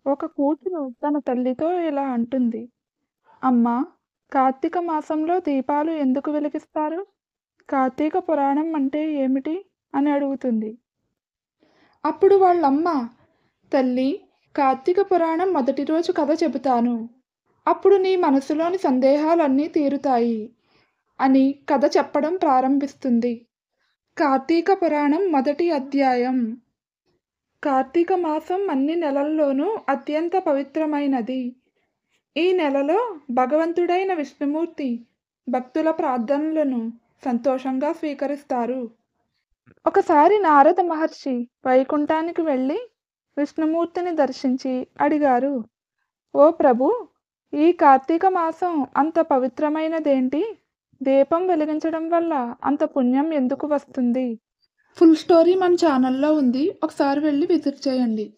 ఒక కూతురు తన తల్లితో ఇలా అంటుంది. అమ్మా, కార్తీక మాసంలో దీపాలు ఎందుకు వెలిగిస్తారు? కార్తీక పురాణం అంటే ఏమిటి? అని అడుగుతుంది. అప్పుడు వాళ్ళమ్మ, తల్లి, కార్తీక పురాణం మొదటి రోజు కథ చెబుతాను. అప్పుడు నీ మనసులోని సందేహాలన్నీ తీరుతాయి అని కథ చెప్పడం ప్రారంభిస్తుంది. కార్తీక పురాణం మొదటి అధ్యాయం. కార్తీక మాసం అన్ని నెలల్లోనూ అత్యంత పవిత్రమైనది. ఈ నెలలో భగవంతుడైన విష్ణుమూర్తి భక్తుల ప్రార్థనలను సంతోషంగా స్వీకరిస్తారు. ఒకసారి నారద మహర్షి వైకుంఠానికి వెళ్ళి విష్ణుమూర్తిని దర్శించి అడిగారు, ఓ ప్రభు, ఈ కార్తీక మాసం అంత పవిత్రమైనదేంటి? దీపం వెలిగించడం వల్ల అంత పుణ్యం ఎందుకు వస్తుంది? ఫుల్ స్టోరీ మన ఛానల్లో ఉంది, ఒకసారి వెళ్ళి విజిట్ చేయండి.